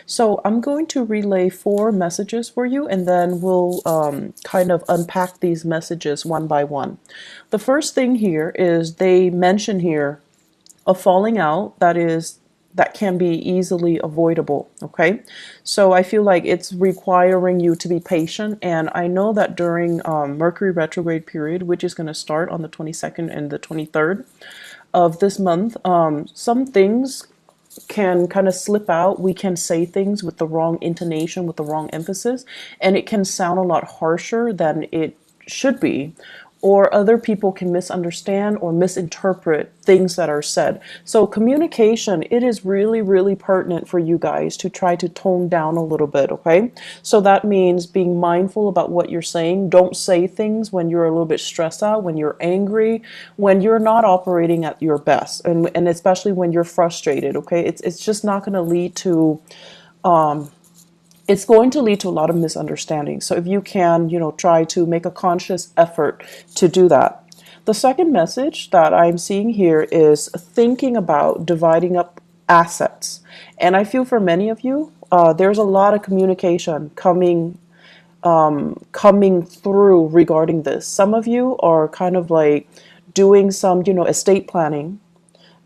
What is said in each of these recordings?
So I'm going to relay 4 messages for you, and then we'll kind of unpack these messages one by one. The first thing here is they mention here a falling out that can be easily avoidable. Okay, so I feel like it's requiring you to be patient, and I know that during Mercury retrograde period, which is going to start on the 22nd and the 23rd of this month, some things can kind of slip out. We can say things with the wrong intonation, with the wrong emphasis, and it can sound a lot harsher than it should be. Or other people can misunderstand or misinterpret things that are said. So communication, it is really, really pertinent for you guys to try to tone down a little bit, okay? So that means being mindful about what you're saying. Don't say things when you're a little bit stressed out, when you're angry, when you're not operating at your best, and especially when you're frustrated, okay? It's just not going to lead to it's going to lead to a lot of misunderstandings. So if you can, try to make a conscious effort to do that. The second message that I'm seeing here is thinking about dividing up assets. And I feel for many of you, there's a lot of communication coming through regarding this. Some of you are kind of like doing some, estate planning.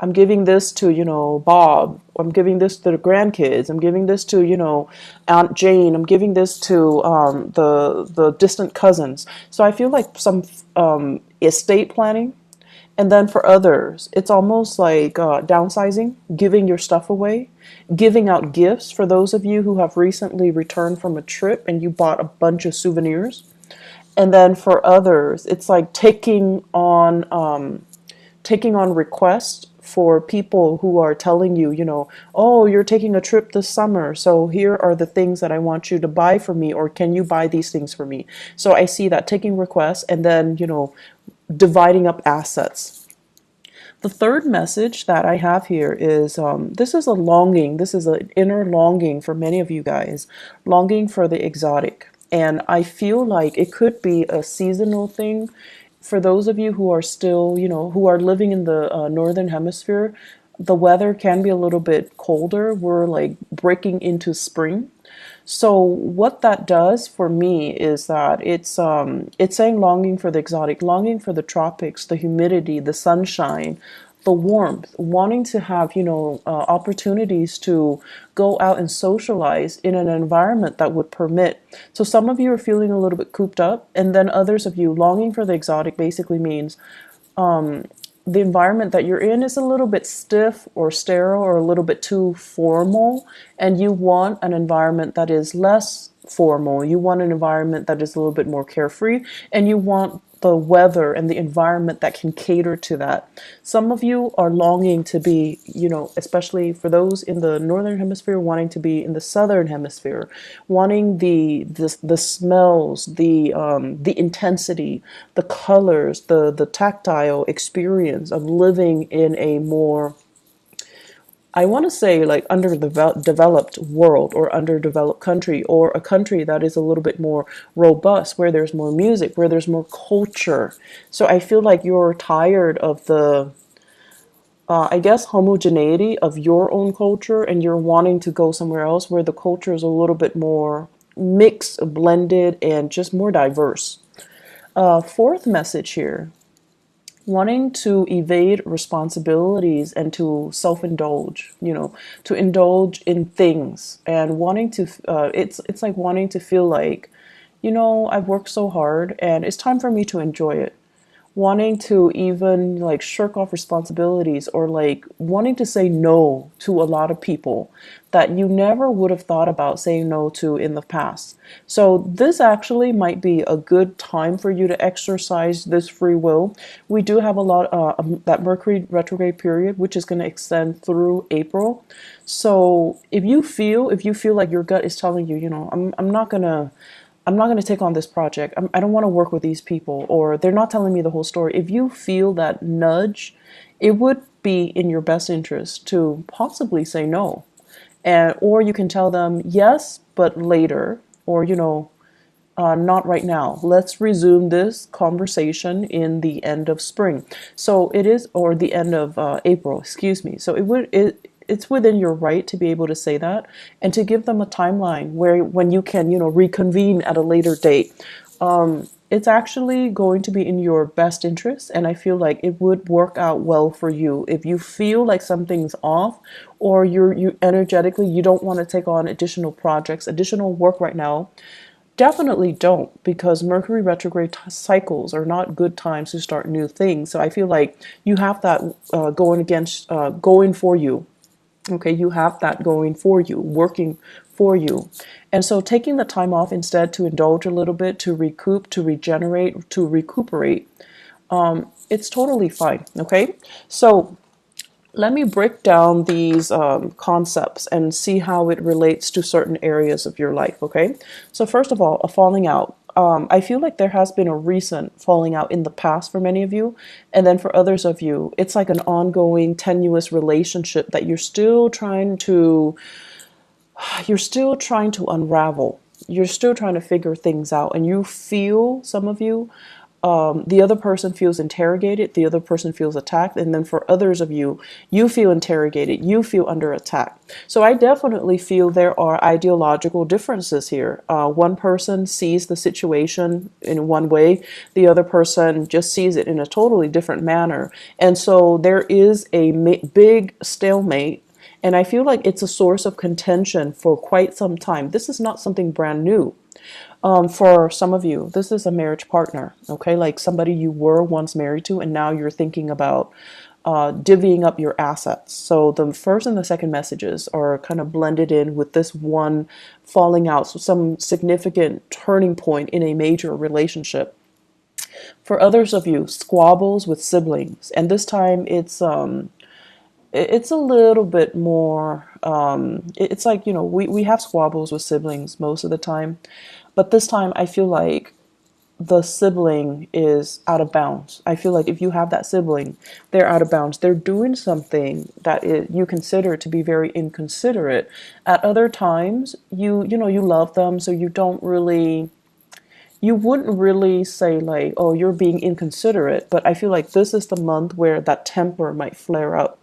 I'm giving this to, Bob. I'm giving this to the grandkids. I'm giving this to, Aunt Jane. I'm giving this to the distant cousins. So I feel like some estate planning. And then for others, it's almost like downsizing, giving your stuff away, giving out gifts for those of you who have recently returned from a trip and you bought a bunch of souvenirs. And then for others, it's like taking on requests for people who are telling you, oh, you're taking a trip this summer, so here are the things that I want you to buy for me, or can you buy these things for me? So I see that taking requests and then, dividing up assets. The third message that I have here is this is a longing, this is an inner longing for many of you guys, longing for the exotic. And I feel like it could be a seasonal thing. For those of you who are still, who are living in the northern hemisphere, the weather can be a little bit colder. We're like breaking into spring. So what that does for me is that it's saying longing for the exotic, longing for the tropics, the humidity, the sunshine, the warmth, wanting to have, opportunities to go out and socialize in an environment that would permit. So some of you are feeling a little bit cooped up, and then others of you longing for the exotic basically means the environment that you're in is a little bit stiff or sterile or a little bit too formal, and you want an environment that is less formal. You want an environment that is a little bit more carefree, and you want the weather and the environment that can cater to that. Some of you are longing to be, especially for those in the northern hemisphere, wanting to be in the southern hemisphere, wanting the smells, the intensity, the colors, the tactile experience of living in a more, I want to say, like underdeveloped world or underdeveloped country, or a country that is a little bit more robust, where there's more music, where there's more culture. So I feel like you're tired of the, I guess, homogeneity of your own culture, and you're wanting to go somewhere else where the culture is a little bit more mixed, blended, and just more diverse. Fourth message here, wanting to evade responsibilities and to self-indulge, to indulge in things, and wanting to, it's like wanting to feel like, I've worked so hard and it's time for me to enjoy it. Wanting to even like shirk off responsibilities, or like wanting to say no to a lot of people that you never would have thought about saying no to in the past. So this actually might be a good time for you to exercise this free will. We do have a lot that Mercury retrograde period, which is going to extend through April. So if you feel like your gut is telling you, I'm not going to take on this project. I don't want to work with these people, or they're not telling me the whole story. If you feel that nudge, it would be in your best interest to possibly say no. Or you can tell them yes, but later, or, not right now. Let's resume this conversation in the end of spring. So it is, or the end of April, excuse me. So it's within your right to be able to say that, and to give them a timeline where when you can, reconvene at a later date. It's actually going to be in your best interest, and I feel like it would work out well for you. If you feel like something's off, or you energetically you don't want to take on additional projects, additional work right now, definitely don't, because Mercury retrograde cycles are not good times to start new things. So I feel like you have that going for you. Okay, you have that going for you, working for you. And so taking the time off instead to indulge a little bit, to recoup, to regenerate, to recuperate, it's totally fine. Okay, so let me break down these concepts and see how it relates to certain areas of your life. Okay, so first of all, a falling out. I feel like there has been a recent falling out in the past for many of you, and then for others of you, it's like an ongoing, tenuous relationship that you're still trying to unravel. You're still trying to figure things out, and you feel, some of you, the other person feels interrogated, the other person feels attacked, and then for others of you, you feel interrogated, you feel under attack. So I definitely feel there are ideological differences here. One person sees the situation in one way, the other person just sees it in a totally different manner. And so there is a big stalemate. And I feel like it's a source of contention for quite some time. This is not something brand new. For some of you, this is a marriage partner, okay? Like somebody you were once married to, and now you're thinking about divvying up your assets. So the first and the second messages are kind of blended in with this one falling out. So some significant turning point in a major relationship. For others of you, squabbles with siblings. And this time it's a little bit more, it's like, we have squabbles with siblings most of the time. But this time, I feel like the sibling is out of bounds. I feel like if you have that sibling, they're out of bounds. They're doing something that you consider to be very inconsiderate. At other times, you love them, so you wouldn't really say like, oh, you're being inconsiderate. But I feel like this is the month where that temper might flare up.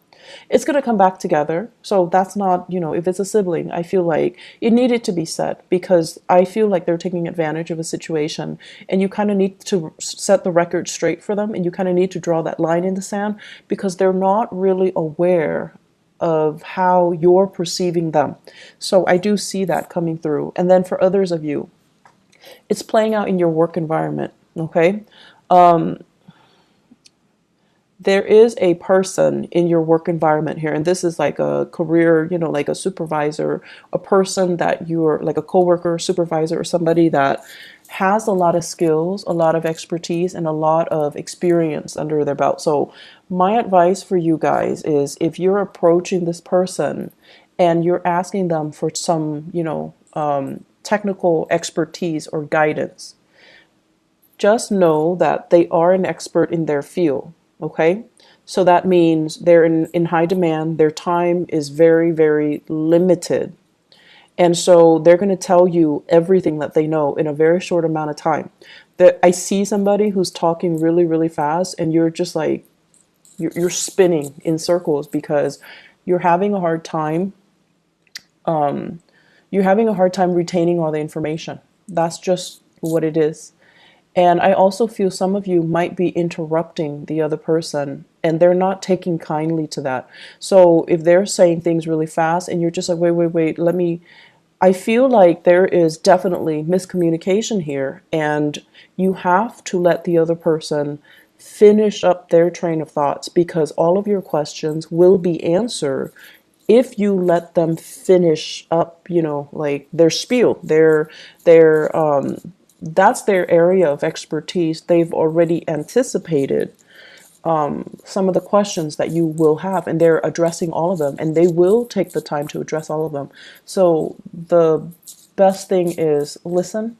It's going to come back together. So that's not, if it's a sibling, I feel like it needed to be said, because I feel like they're taking advantage of a situation, and you kind of need to set the record straight for them, and you kind of need to draw that line in the sand, because they're not really aware of how you're perceiving them. So I do see that coming through. And then for others of you, it's playing out in your work environment. Okay. There is a person in your work environment here, and this is like a career, like a supervisor, a person that you're like a coworker, supervisor, or somebody that has a lot of skills, a lot of expertise, and a lot of experience under their belt. So my advice for you guys is, if you're approaching this person and you're asking them for some, technical expertise or guidance, just know that they are an expert in their field. Okay, so that means they're in high demand. Their time is very, very limited. And so they're going to tell you everything that they know in a very short amount of time. I see somebody who's talking really, really fast, and you're just like, you're spinning in circles, because you're having a hard time. You're having a hard time retaining all the information. That's just what it is. And I also feel some of you might be interrupting the other person, and they're not taking kindly to that. So if they're saying things really fast and you're just like, wait, I feel like there is definitely miscommunication here, and you have to let the other person finish up their train of thoughts, because all of your questions will be answered if you let them finish up, like their spiel, that's their area of expertise. They've already anticipated some of the questions that you will have, and they're addressing all of them, and they will take the time to address all of them. So the best thing is listen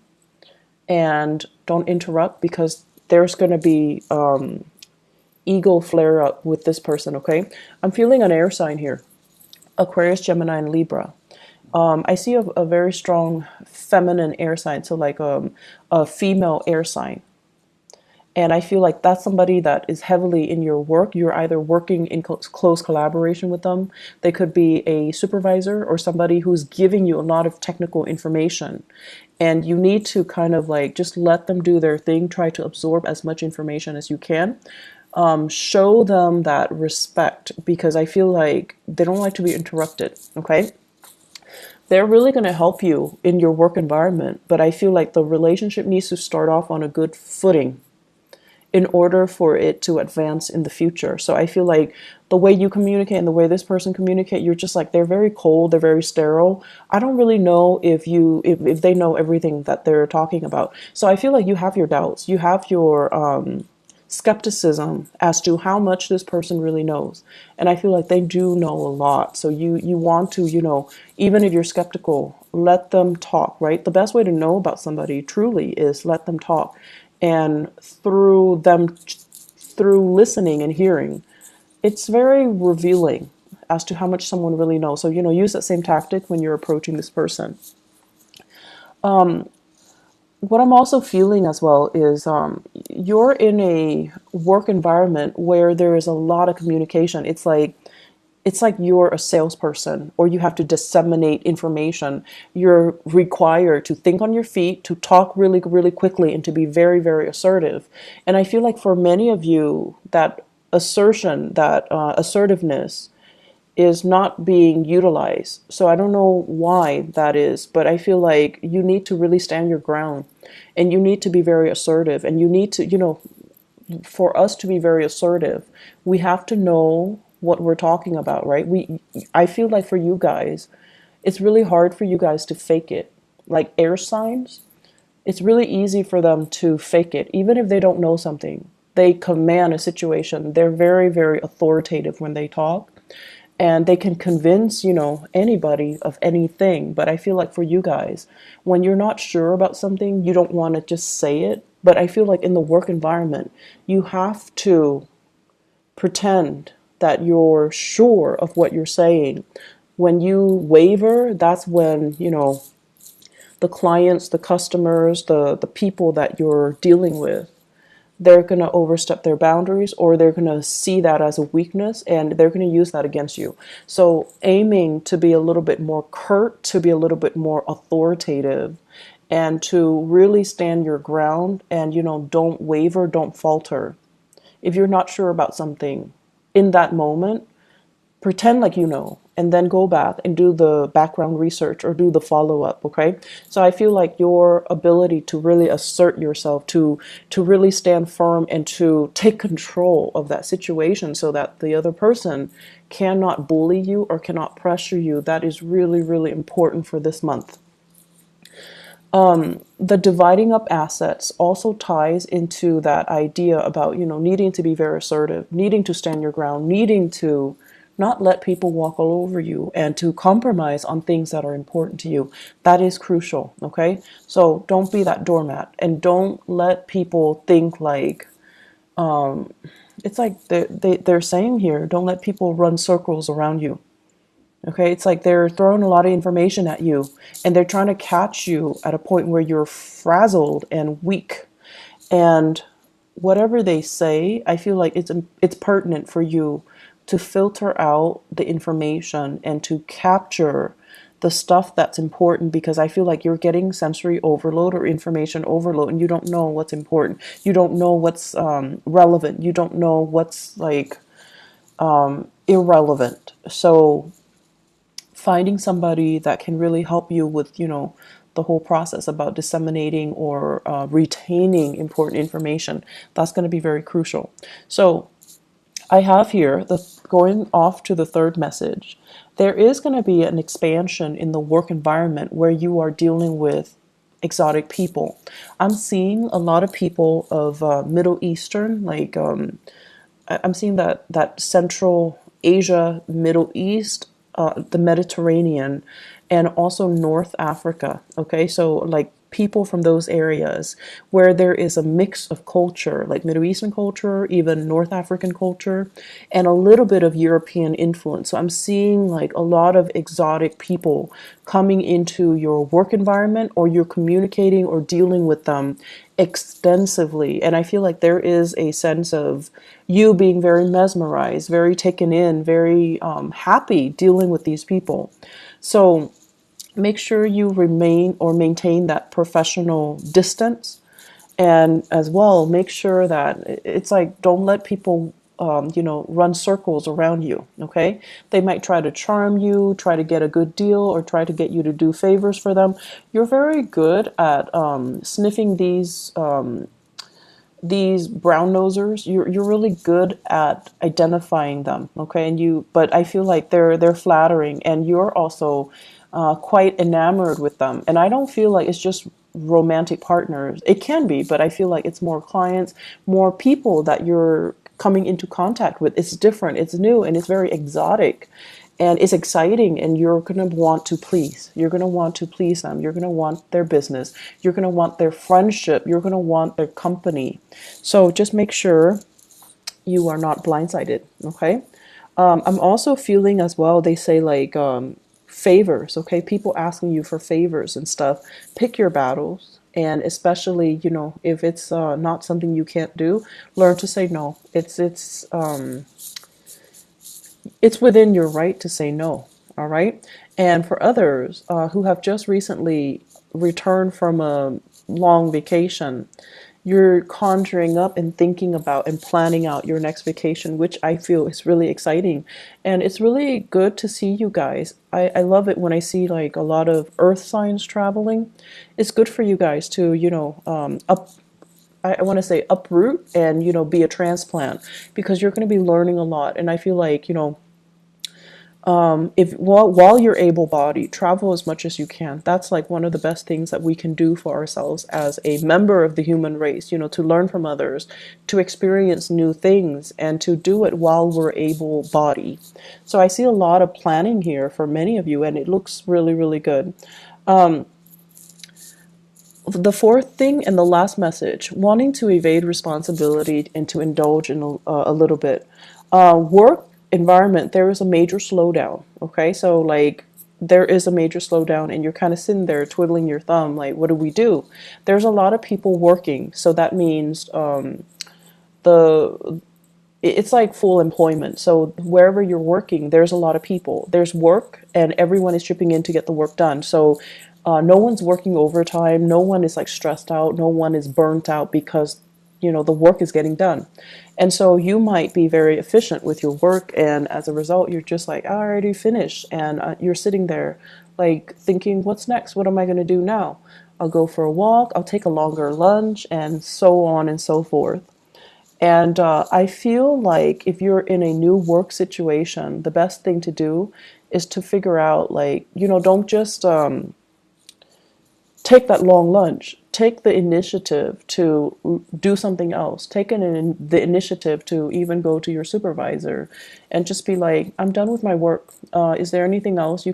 and don't interrupt, because there's going to be ego flare up with this person. Okay, I'm feeling an air sign here: Aquarius, Gemini, and Libra. I see a very strong feminine air sign, so like a female air sign. And I feel like that's somebody that is heavily in your work. You're either working in close collaboration with them. They could be a supervisor or somebody who's giving you a lot of technical information. And you need to kind of like just let them do their thing, try to absorb as much information as you can. Show them that respect because I feel like they don't like to be interrupted, okay? They're really going to help you in your work environment, but I feel like the relationship needs to start off on a good footing in order for it to advance in the future. So I feel like the way you communicate and the way this person communicate, you're just like, they're very cold, they're very sterile. I don't really know if they know everything that they're talking about. So I feel like you have your doubts, you have your skepticism as to how much this person really knows. And I feel like they do know a lot. So you want to, even if you're skeptical, let them talk, right? The best way to know about somebody truly is let them talk. And through listening and hearing, it's very revealing as to how much someone really knows. So, use that same tactic when you're approaching this person. What I'm also feeling as well is you're in a work environment where there is a lot of communication. It's like you're a salesperson or you have to disseminate information. You're required to think on your feet, to talk really, really quickly, and to be very, very assertive. And I feel like for many of you, that assertiveness is not being utilized. So I don't know why that is, but I feel like you need to really stand your ground and you need to be very assertive. And you need to, for us to be very assertive, we have to know what we're talking about, right? I feel like for you guys, it's really hard for you guys to fake it. Like air signs, it's really easy for them to fake it, even if they don't know something. They command a situation. They're very, very authoritative when they talk. And they can convince, anybody of anything. But I feel like for you guys, when you're not sure about something, you don't want to just say it. But I feel like in the work environment, you have to pretend that you're sure of what you're saying. When you waver, that's when, the clients, the customers, the people that you're dealing with, they're going to overstep their boundaries or they're going to see that as a weakness and they're going to use that against you. So aiming to be a little bit more curt, to be a little bit more authoritative, and to really stand your ground and, don't waver, don't falter. If you're not sure about something in that moment, pretend like you know, and then go back and do the background research or do the follow-up, okay? So I feel like your ability to really assert yourself, to really stand firm and to take control of that situation so that the other person cannot bully you or cannot pressure you, that is really, really important for this month. The dividing up assets also ties into that idea about, needing to be very assertive, needing to stand your ground, needing to not let people walk all over you and to compromise on things that are important to you. That is crucial, okay? So don't be that doormat and don't let people think like, it's like they're saying here, don't let people run circles around you. Okay, it's like they're throwing a lot of information at you and they're trying to catch you at a point where you're frazzled and weak. And whatever they say, I feel like it's pertinent for you to filter out the information and to capture the stuff that's important, because I feel like you're getting sensory overload or information overload and you don't know what's important. You don't know what's relevant. You don't know what's like irrelevant. So finding somebody that can really help you with, the whole process about disseminating or retaining important information, that's going to be very crucial. So I have here, going off to the third message, there is going to be an expansion in the work environment where you are dealing with exotic people. I'm seeing a lot of people of Middle Eastern, like I'm seeing that Central Asia, Middle East, the Mediterranean, and also North Africa. Okay, so like people from those areas where there is a mix of culture, like Middle Eastern culture, even North African culture, and a little bit of European influence. So I'm seeing like a lot of exotic people coming into your work environment, or you're communicating or dealing with them extensively. And I feel like there is a sense of you being very mesmerized, very taken in, very happy dealing with these people. So make sure you remain or maintain that professional distance. And as well, make sure that it's like, don't let people run circles around you. Okay, they might try to charm you, try to get a good deal, or try to get you to do favors for them. You're very good at sniffing these brown nosers. You're really good at identifying them. Okay, but I feel like they're flattering, and you're also quite enamored with them. And I don't feel like it's just romantic partners. It can be, but I feel like it's more clients, more people that you're coming into contact with. It's different, it's new, and it's very exotic, and it's exciting, and you're going to want to please. You're going to want to please them. You're going to want their business. You're going to want their friendship. You're going to want their company. So just make sure you are not blindsided. Okay. I'm also feeling as well, they say like favors. Okay, people asking you for favors and stuff. Pick your battles. And especially, if it's not something you can't do, learn to say no. It's within your right to say no. All right. And for others who have just recently returned from a long vacation, you're conjuring up and thinking about and planning out your next vacation, which I feel is really exciting. And it's really good to see you guys. I love it when I see like a lot of earth signs traveling. It's good for you guys to, I want to say uproot and, be a transplant, because you're going to be learning a lot. And I feel like, if while you're able-bodied, travel as much as you can. That's like one of the best things that we can do for ourselves as a member of the human race, to learn from others, to experience new things, and to do it while we're able-bodied. So I see a lot of planning here for many of you, and it looks really, really good. The fourth thing and the last message, wanting to evade responsibility and to indulge in a little bit. Work environment, there is a major slowdown. Okay, so like there is a major slowdown, and you're kind of sitting there twiddling your thumb, like, what do we do? There's a lot of people working, so that means the it's like full employment. So wherever you're working, there's a lot of people. There's work, and everyone is chipping in to get the work done. So no one's working overtime. No one is like stressed out. No one is burnt out because, the work is getting done. And so you might be very efficient with your work. And as a result, you're just like, I already finished. And you're sitting there like thinking, what's next? What am I going to do now? I'll go for a walk. I'll take a longer lunch, and so on and so forth. And I feel like if you're in a new work situation, the best thing to do is to figure out, like, don't just take that long lunch. Take the initiative to do something else. Take the initiative to even go to your supervisor and just be like, I'm done with my work. Is there anything else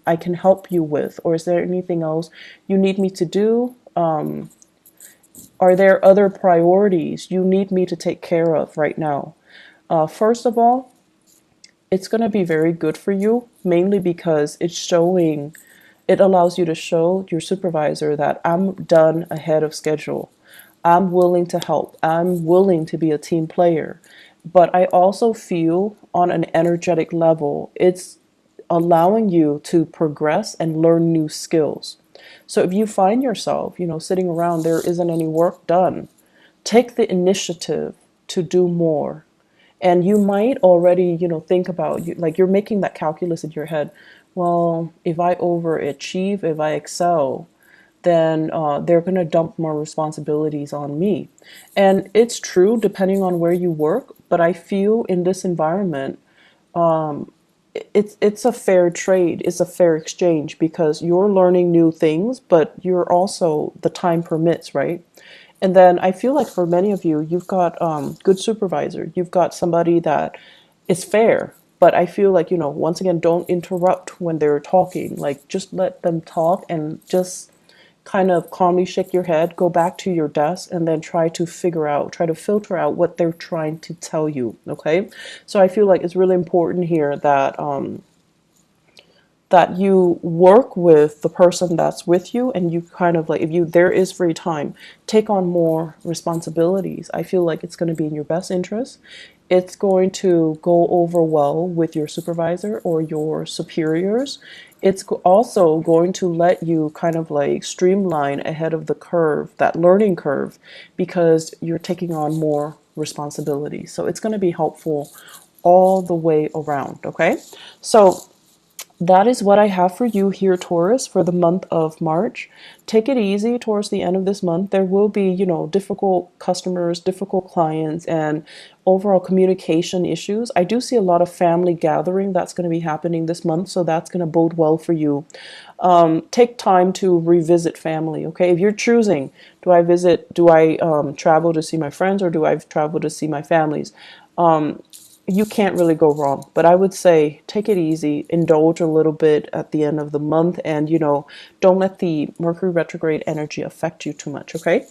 I can help you with? Or is there anything else you need me to do? Are there other priorities you need me to take care of right now? First of all, it's going to be very good for you, mainly because it allows you to show your supervisor that I'm done ahead of schedule. I'm willing to help. I'm willing to be a team player. But I also feel on an energetic level, it's allowing you to progress and learn new skills. So if you find yourself, sitting around, there isn't any work done, take the initiative to do more. And you might already, think about, like you're making that calculus in your head. Well, if I overachieve, if I excel, then they're going to dump more responsibilities on me. And it's true depending on where you work, but I feel in this environment, it's a fair trade, it's a fair exchange, because you're learning new things, but you're also, the time permits, right? And then I feel like for many of you, you've got good supervisor, you've got somebody that is fair. But I feel like, once again, don't interrupt when they're talking. Like, just let them talk and just kind of calmly shake your head, go back to your desk, and then try to filter out what they're trying to tell you. Okay. So I feel like it's really important here that you work with the person that's with you, and you kind of like, if you there is free time, take on more responsibilities. I feel like it's going to be in your best interest. It's going to go over well with your supervisor or your superiors. It's also going to let you kind of like streamline ahead of the curve, that learning curve, because you're taking on more responsibility. So it's going to be helpful all the way around. Okay. So that is what I have for you here, Taurus, for the month of March. Take it easy towards the end of this month. There will be, difficult customers, difficult clients, and overall communication issues. I do see a lot of family gathering that's going to be happening this month, so that's going to bode well for you. Take time to revisit family, okay? If you're choosing, do I travel to see my friends, or do I travel to see my families? You can't really go wrong. But I would say take it easy, indulge a little bit at the end of the month, and don't let the Mercury retrograde energy affect you too much, okay?